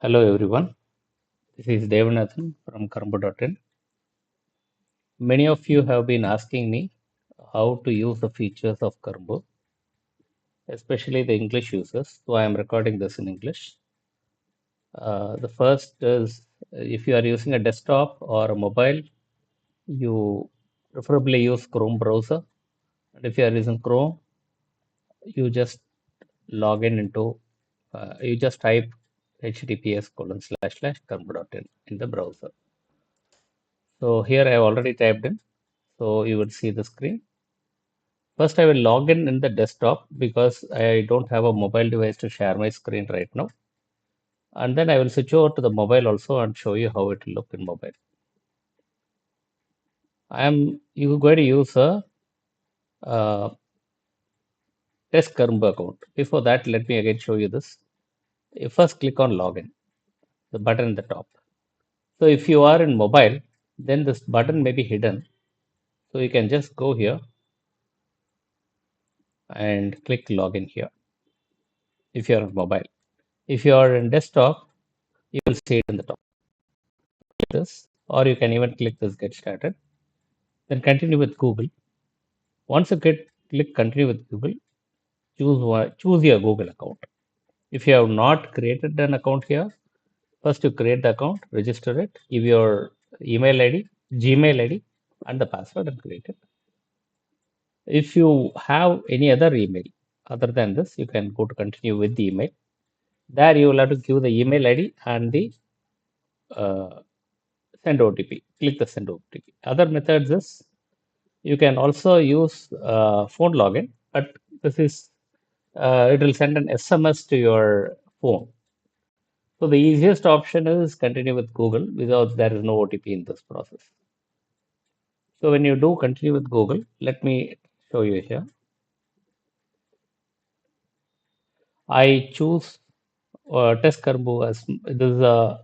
Hello everyone, this is Devanathan from karma.in. Many of you have been asking me how to use the features of Karma, especially the English users. So I am recording this in English. The first is if you are using a desktop or a mobile, you preferably use Chrome browser. And if you are using Chrome, you just log in into, you just type https://karma.in in the browser. So here I have already typed in. So you would see the screen. First, I will log in the desktop because I don't have a mobile device to share my screen right now. And then I will switch over to the mobile also and show you how it will look in mobile. You're going to use a uh, test Karma account. Before that, let me again show you this. You first click on login, the button in the top. So if you are in mobile, then this button may be hidden. So you can just go here and click login here if you are on mobile. If you are in desktop, you will see it in the top. This, or you can even click this get started. Then continue with Google. Once you click continue with Google, choose your Google account. If you have not created an account here, first you create the account, register it, give your email ID, Gmail ID, and the password and create it. If you have any other email other than this, you can go to continue with the email. There you will have to give the email ID and the uh, send OTP. Click the send OTP. Other methods is you can also use phone login, but this is it will send an SMS to your phone. So the easiest option is continue with Google without there is no OTP in this process. So when you do continue with Google, let me show you here. I choose test Karbo as this is a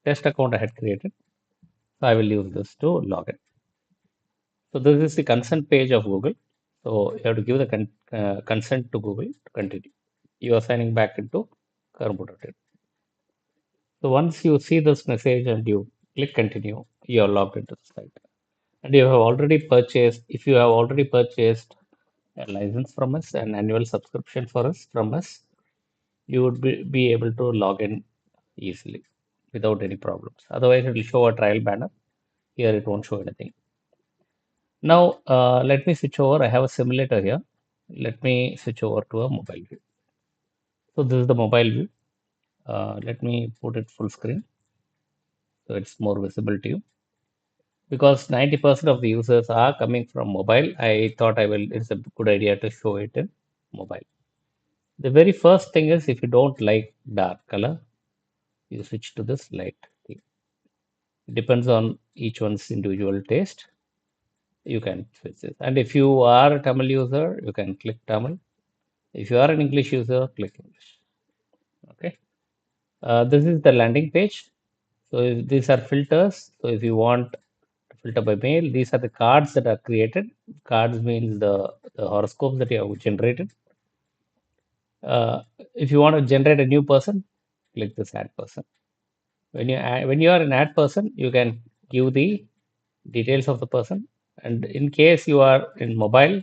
test account I had created. So I will use this to log in. So this is the consent page of Google. So you have to give the consent to Google to continue. You are signing back into Karbo.in. So once you see this message and you click continue, you are logged into the site. And you have already purchased, if you have already purchased a license from us, an annual subscription for us from us, you would be able to log in easily without any problems. Otherwise, it will show a trial banner. Here it won't show anything. Now, let me switch over. I have a simulator here. Let me switch over to a mobile view. So this is the mobile view. Let me put it full screen so it's more visible to you. Because 90% of the users are coming from mobile, I thought it's a good idea to show it in mobile. The very first thing is if you don't like dark color, you switch to this light theme. It depends on each one's individual taste. You can switch this. And if you are a Tamil user, you can click Tamil. If you are an English user, click English. Okay. This is the landing page. So these are filters. So if you want to filter by mail, these are the cards that are created. Cards means the horoscopes that you have generated. Uh, if you want to generate a new person, click this add person. When you are an add person, you can give the details of the person. And in case you are in mobile,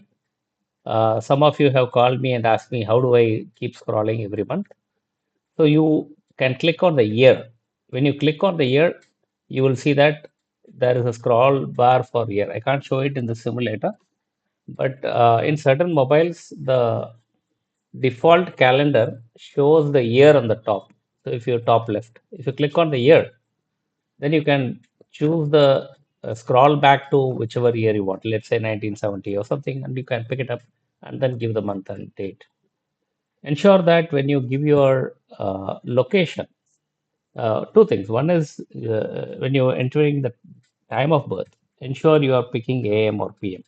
some of you have called me and asked me how do I keep scrolling every month. So you can click on the year. When you click on the year, you will see that there is a scroll bar for year. I can't show it in the simulator, but in certain mobiles, the default calendar shows the year on the top. So if you top left, if you click on the year, then you can choose the scroll back to whichever year you want. Let's say 1970 or something, and you can pick it up and then give the month and date. Ensure that when you give your location, two things. One is when you're entering the time of birth, ensure you are picking AM or PM.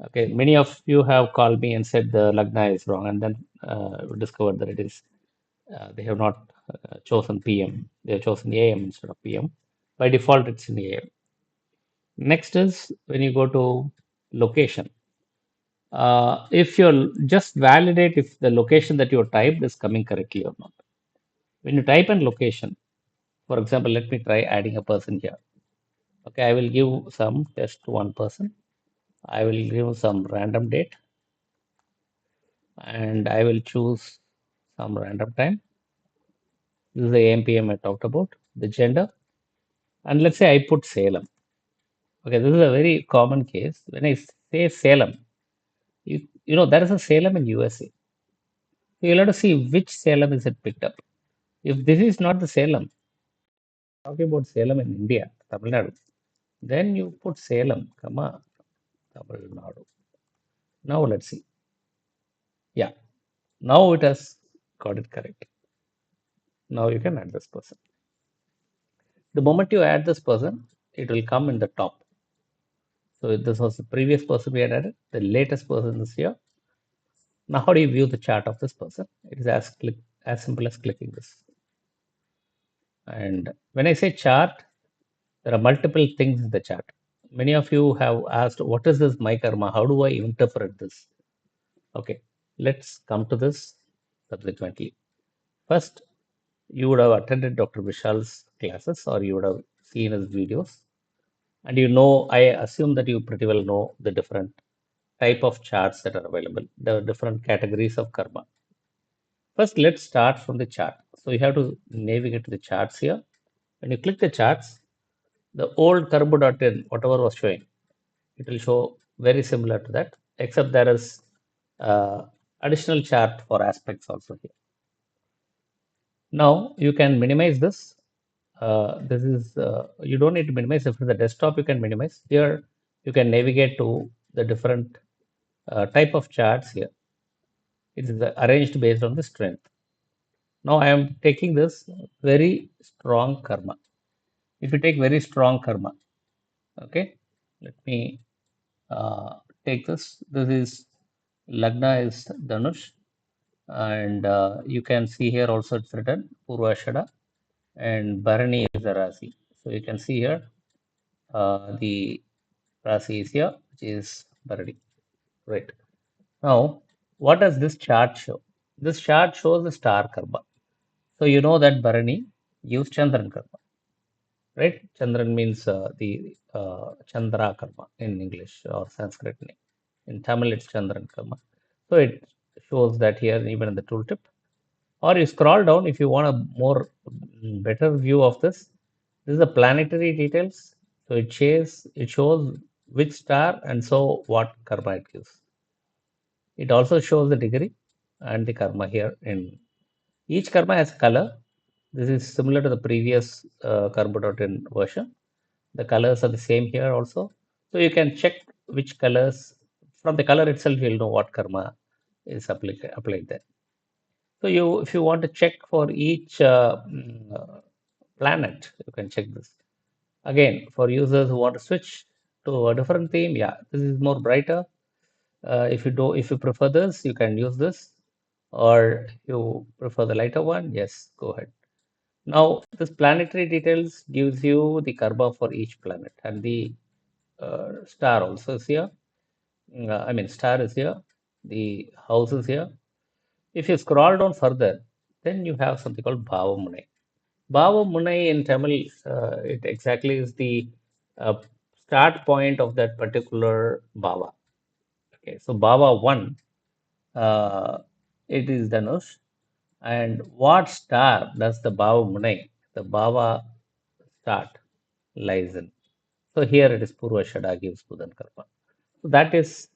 Okay, many of you have called me and said the Lagna is wrong, and then discovered that it is they have not chosen PM. They have chosen AM instead of PM. By default, it's in AM. Next is when you go to location. If you'll just validate if the location that you typed is coming correctly or not. When you type in location, for example, let me try adding a person here. Okay, I will give some test one person. I will give some random date and I will choose some random time. This is the AM PM I talked about, the gender. And let's say I put Salem. Okay, this is a very common case. When I say Salem, you know, there is a Salem in USA. So you'll have to see which Salem is it picked up. If this is not the Salem, talking about Salem in India, Tamil Nadu, then you put Salem, comma, Tamil Nadu. Now let's see. Yeah, now it has got it correct. Now you can add this person. The moment you add this person, it will come in the top. So this was the previous person we had added. The latest person is here. Now how do you view the chart of this person? It is as simple as clicking this. And when I say chart, there are multiple things in the chart. Many of you have asked, what is this MyKarma? How do I interpret this? Okay, let's come to this subsequently. First, you would have attended Dr. Vishal's classes or you would have seen his videos. And you know, I assume that you pretty well know the different type of charts that are available, the different categories of karma. First, let's start from the chart. So you have to navigate to the charts here. When you click the charts, the old karma.in, whatever was showing, it will show very similar to that, except there is additional chart for aspects also here. Now you can minimize this. This is you don't need to minimize. If it's a desktop, you can minimize. Here you can navigate to the different type of charts here. It is arranged based on the strength. Now I am taking this very strong karma. If you take very strong karma, okay, let me take this. This is Lagna is Dhanush, and you can see here also it's written Purvashada, and Bharani is the Rasi. So you can see here the Rasi is here, which is Bharani. Right. Now, what does this chart show? This chart shows the star karma. So you know that Bharani gives Chandran karma, right? Chandran means the Chandra karma in English or Sanskrit name. In Tamil, it's Chandran karma. So it shows that here, even in the tooltip. Or you scroll down if you want a more better view of this. This is the planetary details. So it shows which star and so what karma it gives. It also shows the degree and the karma here. In each karma has color. This is similar to the previous karma.in version. The colors are the same here also. So you can check which colors. From the color itself, you'll know what karma is applied there. So if you want to check for each planet, you can check this. Again, for users who want to switch to a different theme, yeah, this is more brighter. If you prefer this, you can use this, or you prefer the lighter one, yes, go ahead. Now, this planetary details gives you the karma for each planet, and the star also is here. I mean, star is here. The house is here. If you scroll down further, then you have something called Bhava Munai. Bhava Munai in Tamil, it exactly is the uh, start point of that particular Bhava. Okay, so Bhava 1, uh, it is Dhanush. And what star does the Bhava Munai, the Bhava start, lies in? So here it is Purvashada gives Budan Karma. So that is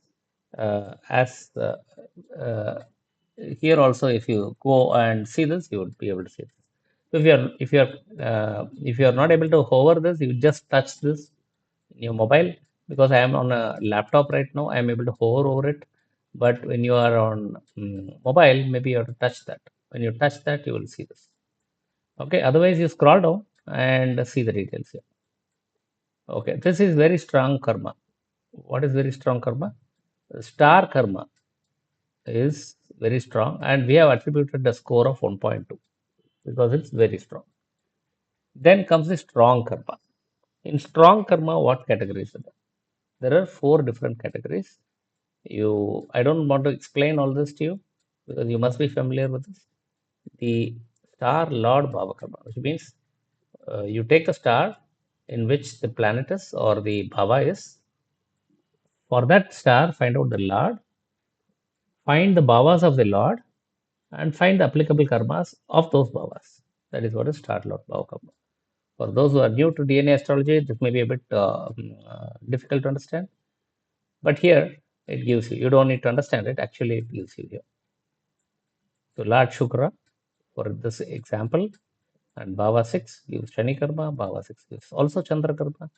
as here also, if you go and see this, you would be able to see this. So if you are not able to hover this, you just touch this in your mobile. Because I am on a laptop right now, I am able to hover over it. But when you are on mobile, maybe you have to touch that. When you touch that, you will see this. Okay. Otherwise, you scroll down and see the details here. Okay. This is very strong karma. What is very strong karma? Star karma is very strong, and we have attributed a score of 1.2 because it's very strong. Then comes the strong karma. In strong karma, what categories are there? There are four different categories. I don't want to explain all this to you because you must be familiar with this. The star Lord Bhava Karma, which means you take the star in which the planet is or the Bhava is. For that star, find out the Lord, find the Bhavas of the Lord, and find the applicable karmas of those Bhavas. That is what is star Lord Bhava Karma. For those who are new to DNA astrology, this may be a bit difficult to understand. But here it gives you. You don't need to understand it. Actually, it gives you here. So Lord Shukra, for this example, and Bhava 6 gives Shani Karma, Bhava 6 gives also Chandra Karma,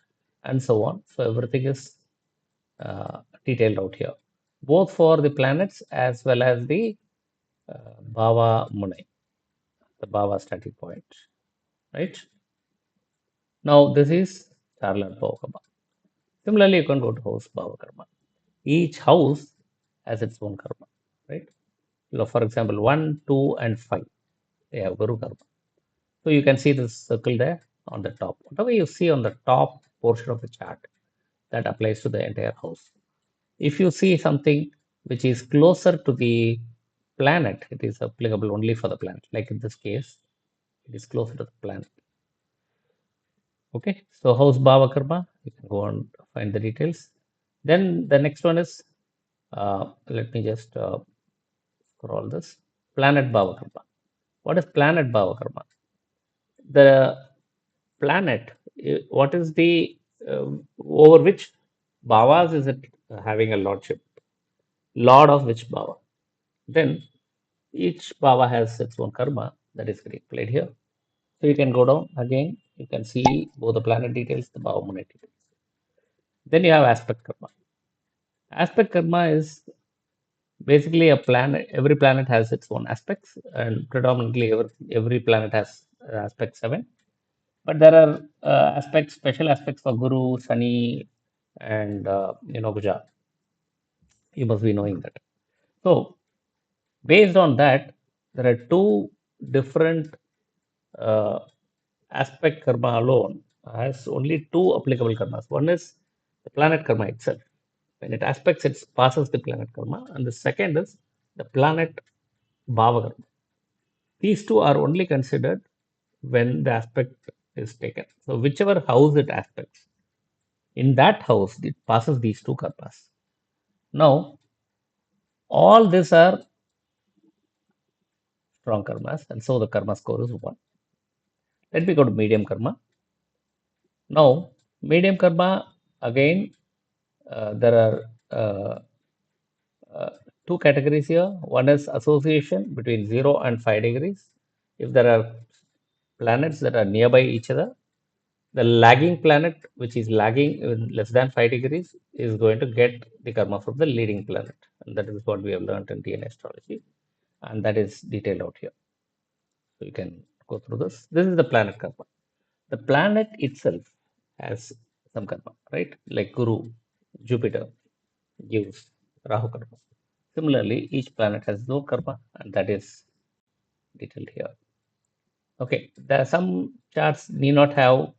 and so on. So everything is detailed out here, both for the planets as well as the Bhava Munai, the Bhava starting point, right? Now this is Charlotte Bhava Karma. Similarly, you can go to house Bhava Karma. Each house has its own karma, right? For example, 1, 2, and 5, they have Guru Karma. So you can see this circle there on the top. Whatever you see on the top portion of the chart, that applies to the entire house. If you see something which is closer to the planet, it is applicable only for the planet. Like in this case, it is closer to the planet. Okay, so house Bhava Karma, you can go and find the details. Then the next one is, let me just scroll this, planet Bhava Karma. What is planet Bhava Karma? The planet, what is the, over which Bhavas is it having a lordship? Lord of which Bhava? Then each Bhava has its own karma that is getting played here. So you can go down again, you can see both the planet details, the Bhava Muna details. Then you have aspect karma. Aspect karma is basically a planet, every planet has its own aspects, and predominantly every planet has aspect 7. But there are aspects, special aspects for Guru, Shani, and Guja. You must be knowing that. So based on that, there are two different uh, aspect karma alone has only two applicable karmas. One is the planet karma itself. When it aspects, it passes the planet karma. And the second is the planet bhava karma. These two are only considered when the aspect is taken. So whichever house it aspects, in that house, it passes these two karmas. Now, all these are strong karmas, and so the karma score is 1. Let me go to medium karma. Now, medium karma, again, there are two categories here. One is association between 0 and 5 degrees. If there are planets that are nearby each other, the lagging planet, which is lagging in less than 5 degrees, is going to get the karma from the leading planet. And that is what we have learned in DNA astrology. And that is detailed out here. So you can go through this. This is the planet karma. The planet itself has some karma, right? Like Guru, Jupiter gives Rahu karma. Similarly, each planet has no karma, and that is detailed here. Okay, there are some charts need not have.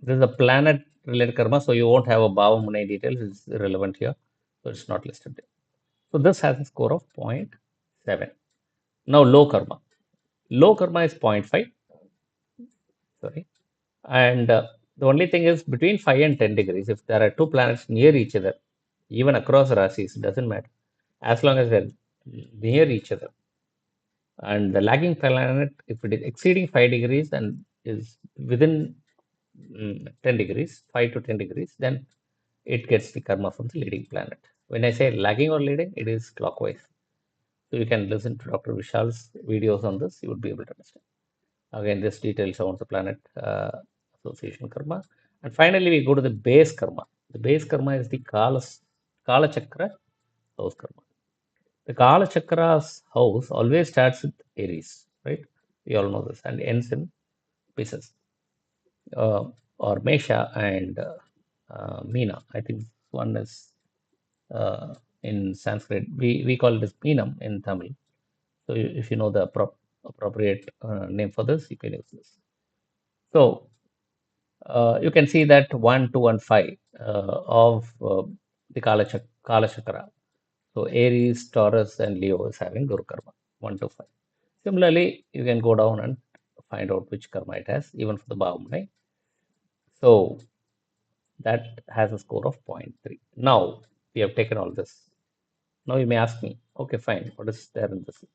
This is a planet related karma, so you won't have a Bhava Munai details. It's irrelevant here, so it's not listed there. So this has a score of 0.7. Now low karma. Low karma is 0.5. Sorry. And the only thing is between 5 and 10 degrees, if there are two planets near each other, even across rasis, it doesn't matter. As long as they're near each other. And the lagging planet, if it is exceeding 5 degrees and is within 10 degrees, 5 to 10 degrees, then it gets the karma from the leading planet. When I say lagging or leading, it is clockwise. So you can listen to Dr. Vishal's videos on this, you would be able to understand. Again, this details about the planet association karma. And finally, we go to the base karma. The base karma is the Kala Chakra house karma. The Kala Chakra's house always starts with Aries, right? We all know this, and ends in Pisces or Mesha and Meena. I think one is in Sanskrit. We call it as Meenam in Tamil. So if you know the appropriate name for this, you can use this. So you can see that 1, 2, and 5 of the Kala Chakra. So Aries, Taurus, and Leo is having Guru Karma 1 to 5. Similarly, you can go down and find out which karma it has, even for the Bhavamune. So that has a score of zero point 0.3. Now we have taken all this. Now you may ask me, okay, fine, what is there in this?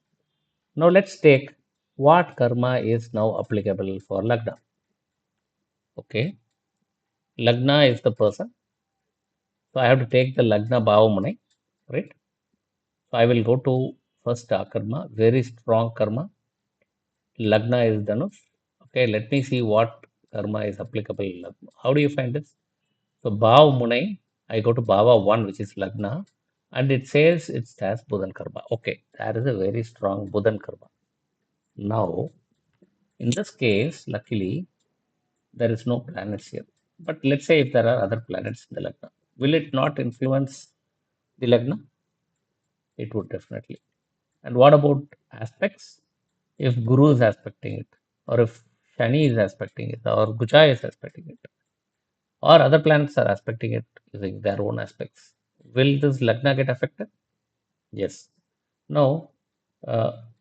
Now let's take what karma is now applicable for Lagna. Okay, Lagna is the person. So I have to take the Lagna Bhavamune, right? So I will go to first karma, very strong karma. Lagna is Dhanush. Okay, let me see what karma is applicable in Lagna. How do you find this? So Bhav Munai, I go to Bhava 1, which is Lagna, and it says it has Buddhan karma. Okay, that is a very strong Buddhan karma. Now, in this case, luckily, there is no planets here. But let's say if there are other planets in the Lagna, will it not influence the Lagna? It would definitely. And what about aspects? If Guru is aspecting it, or if Shani is aspecting it, or Guja is aspecting it, or other planets are aspecting it using their own aspects, will this Lagna get affected? Yes. Now,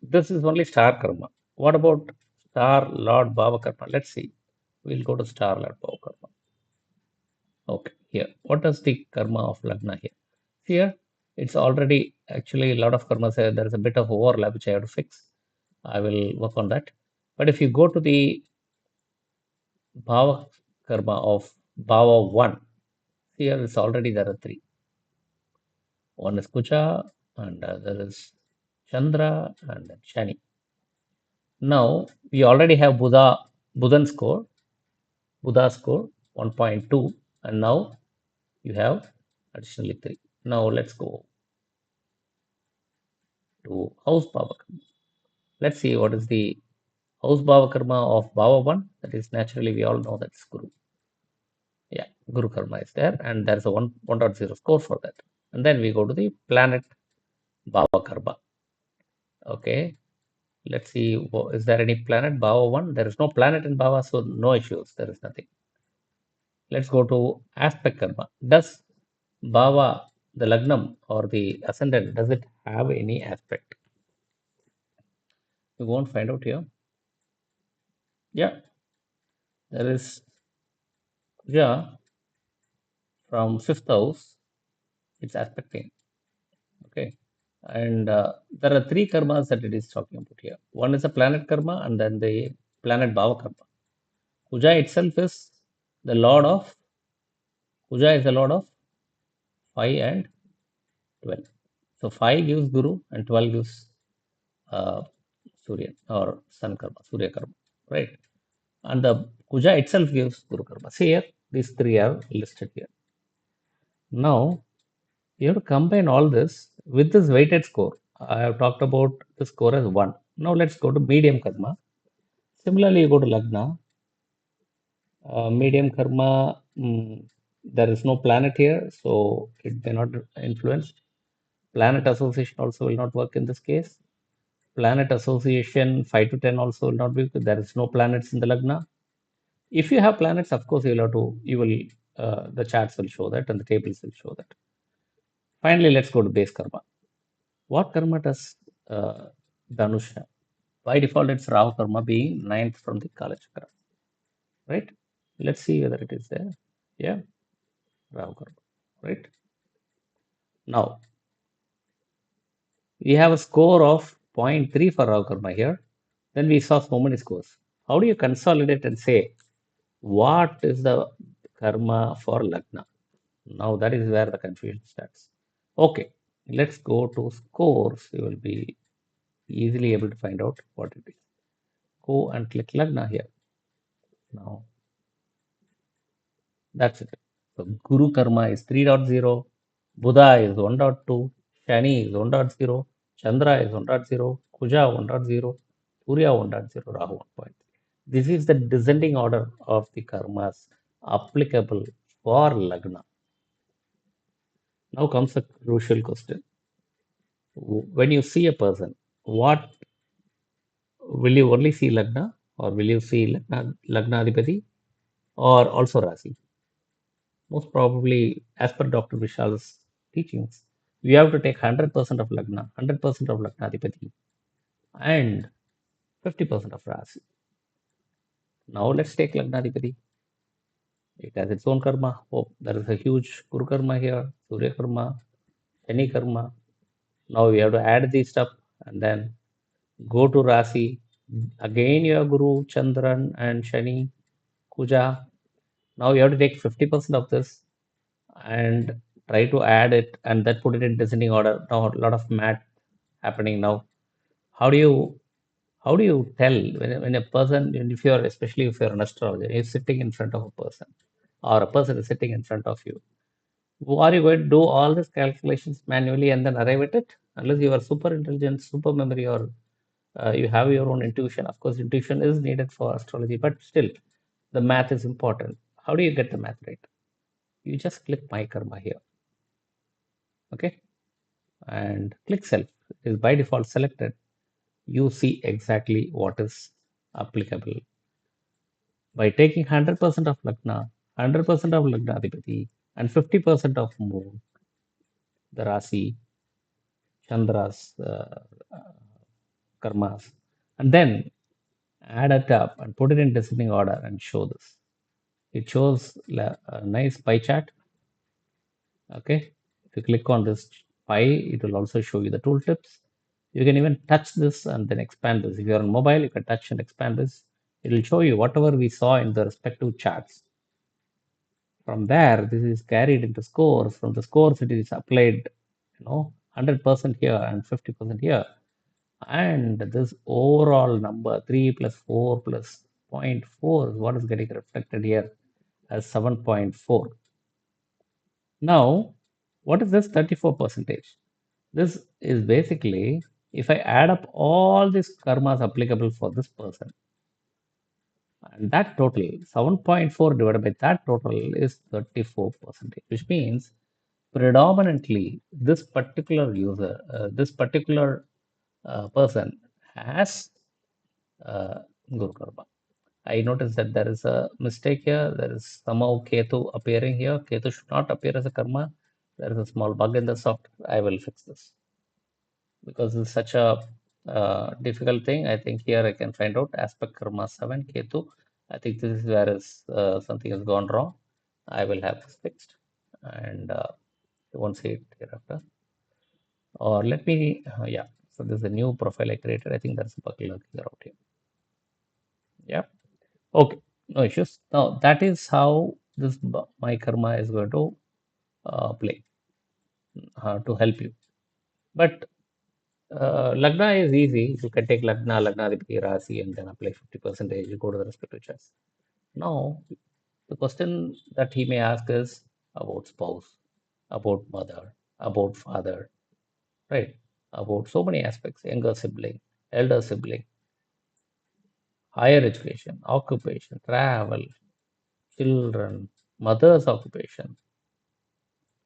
this is only star karma. What about star Lord Bhava karma? Let's see. We'll go to star Lord Bhava karma. Okay, here. What is the karma of Lagna here? Here, it's already actually a lot of karma. There is a bit of overlap which I have to fix. I will work on that. But if you go to the Bhava karma of Bhava 1, here it's already there are three. One is Kucha, and there is Chandra, and then Shani. Now we already have Buddha score 1.2, and now you have additionally 3. Now let's go to house Bhava karma. Let's see what is the house Bhava karma of Bhava 1. That is naturally we all know that's Guru. Yeah, Guru karma is there, and there's a 1.0 score for that. And then we go to the planet Bhava karma. Okay, let's see, is there any planet Bhava 1? There is no planet in Bhava, so no issues. There is nothing. Let's go to aspect karma. Does Bhava, the Lagnam or the ascendant, does it have any aspect? You won't find out here. Yeah, there is Kuja from fifth house. It's aspecting. Okay, and there are three karmas that it is talking about here. One is a planet karma, and then the planet Bhava karma. Kuja itself is the lord of Kuja is the lord of 5 and 12. So 5 gives Guru and 12 gives uh, Surya or Sun karma, Surya karma, right? And the Kuja itself gives Guru karma. See here, these three are listed here. Now, you have to combine all this with this weighted score. I have talked about the score as 1. Now, let's go to medium karma. Similarly, you go to Lagna. Medium karma, there is no planet here, so it may not influence. Planet association also will not work in this case. Planet association 5 to 10 also will not be, there is no planets in the Lagna. If you have planets, of course, the charts will show that and the tables will show that. Finally, let's go to base karma. What karma does Dhanush have? By default, it's Rahu karma being ninth from the Kala Chakra, right? Let's see whether it is there. Yeah, Rahu karma, right? Now, we have a score of 0.3 for Rahu karma here. Then we saw so many scores. How do you consolidate and say what is the karma for Lagna? Now that is where the confusion starts. Okay, let's go to scores. You will be easily able to find out what it is. Go and click Lagna here. Now that's it. So Guru karma is 3.0, Buddha is 1.2, Shani is 1.0, Chandra is 1.0, Kuja 1.0, Surya 1.0, Rahu 1.0. This is the descending order of the karmas applicable for Lagna. Now comes a crucial question. When you see a person, what will you only see Lagna or will you see Lagna Adhipati or also Rasi? Most probably, as per Dr. Vishal's teachings, we have to take 100% of Lagna, 100% of Lagna Adhipati and 50% of Rasi. Now let's take Lagnadipati. It has its own karma. Oh, there is a huge Guru karma here, Surya karma, Shani karma. Now we have to add these stuff and then go to Rasi. Again, you have Guru, Chandran, and Shani, Kuja. Now you have to take 50% of this and try to add it and then put it in descending order. Now a lot of math happening now. How do you how do you tell when a person, and if you're especially if you're an astrologer, you're sitting in front of a person or a person is sitting in front of you, are you going to do all these calculations manually and then arrive at it? Unless you are super intelligent, super memory, or you have your own intuition. Of course, intuition is needed for astrology, but still, the math is important. How do you get the math right? You just click My Karma here, okay, and click Self. It is by default selected. You see exactly what is applicable by taking 100% of Lagna, 100% of Lagna Adhipati, and 50% of Moon, the Rasi, Chandra's karmas, and then add it up and put it in descending order and show this. It shows a nice pie chart. Okay, if you click on this pie, it will also show you the tooltips. You can even touch this and then expand this. If you're on mobile, you can touch and expand this. It will show you whatever we saw in the respective charts. From there, this is carried into scores. From the scores, it is applied, 100% here and 50% here. And this overall number, 3 plus 4 plus zero point 0.4 is what is getting reflected here as 7.4. Now, what is this 34 percentage? This is basically, if I add up all these karmas applicable for this person, and that total, 7.4 divided by that total is 34 percentage, which means predominantly this particular user, this particular person has Guru Karma. I noticed that there is a mistake here. There is somehow Ketu appearing here. Ketu should not appear as a karma. There is a small bug in the software. I will fix this because it's such a difficult thing. I think here I can find out aspect karma 7 Ketu. I think this is where is something has gone wrong. I will have this fixed and you won't see it hereafter. Or let me, yeah. So there's a new profile I created. I think that's a bug lurking around here. Yeah. Okay, no issues. Now that is how this my karma is going to play to help you. But Lagna is easy. You can take Lagna, Lagna Adhipati, Rasi, and then apply 50%. You go to the respective charts. Now, the question that he may ask is about spouse, about mother, about father, right? About so many aspects: younger sibling, elder sibling, higher education, occupation, travel, children, mother's occupation,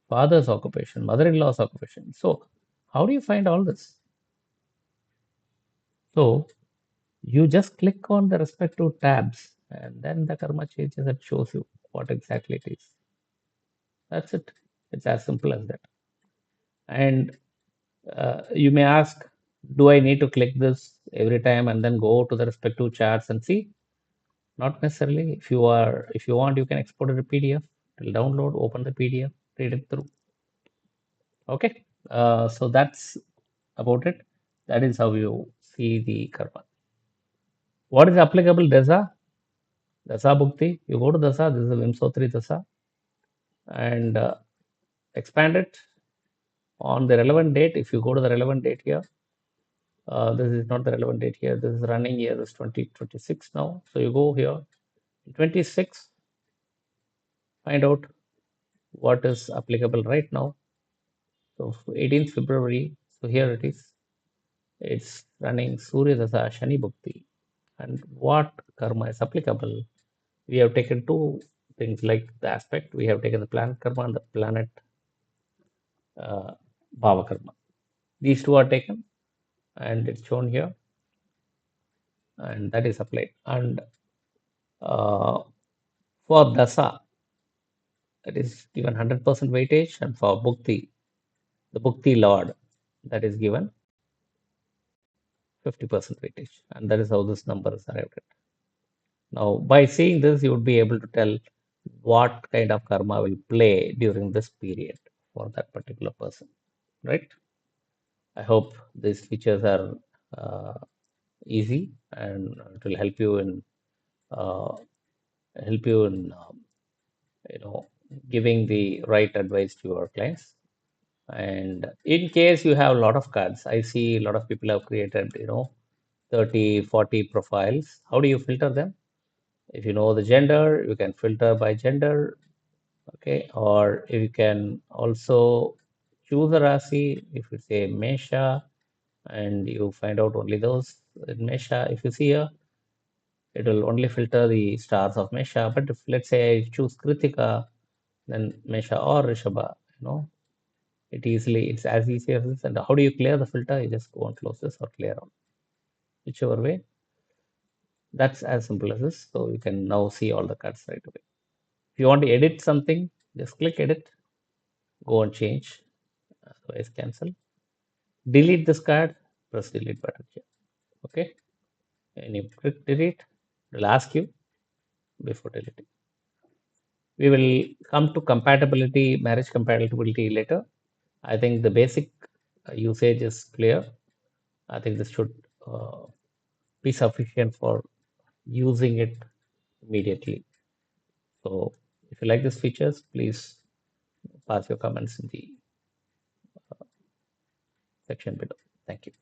father's occupation, mother-in-law's occupation. So, how do you find all this? So, you just click on the respective tabs and then the karma changes and shows you what exactly it is. That's it. It's as simple as that. And you may ask, do I need to click this every time and then go to the respective charts and see? Not necessarily. If you want, you can export it to PDF. It'll download, open the PDF, read it through. Okay. So that's about it. That is how you see the karma. What is applicable Dasa? Dasa Bhukti. You go to Dasa, this is a Vimsotri Dasa, and expand it on the relevant date. If you go to the relevant date here, this is not the relevant date here. This is running year, this 2026 now. So you go here, 26, find out what is applicable right now. So 18th February. So here it is. It's running Surya Dasa Shani Bhukti. And what karma is applicable? We have taken two things like the aspect. We have taken the planet karma and the planet bhava karma. These two are taken and it's shown here, and that is applied. And uh, for dasa, that is given 100% weightage, and for bhukti, the bhukti lord, that is given 50% weightage. And that is how this number is arrived at. Now, by seeing this, you would be able to tell what kind of karma will play during this period for that particular person, right? I hope these features are uh, easy and it will uh, help you in you know giving the right advice to your clients. And in case you have a lot of cards, I see a lot of people have created 30, 40 profiles. How do you filter them? If you know the gender, you can filter by gender. Okay, or you can also choose a Rasi. If you say Mesha and you find out only those in Mesha, if you see here, it will only filter the stars of Mesha. But if let's say I choose Kritika, then Mesha or Rishabha, it's as easy as this. And how do you clear the filter? You just go and close this or clear on, whichever way. That's as simple as this. So you can now see all the cards right away. If you want to edit something, just click edit, go and change, otherwise cancel. Delete this card, press delete button here. Okay. And you click delete, it will ask you before deleting. We will come to compatibility, marriage compatibility later. I think the basic usage is clear. I think this should be sufficient for using it immediately. So if you like these features, please pass your comments in the section below. Thank you.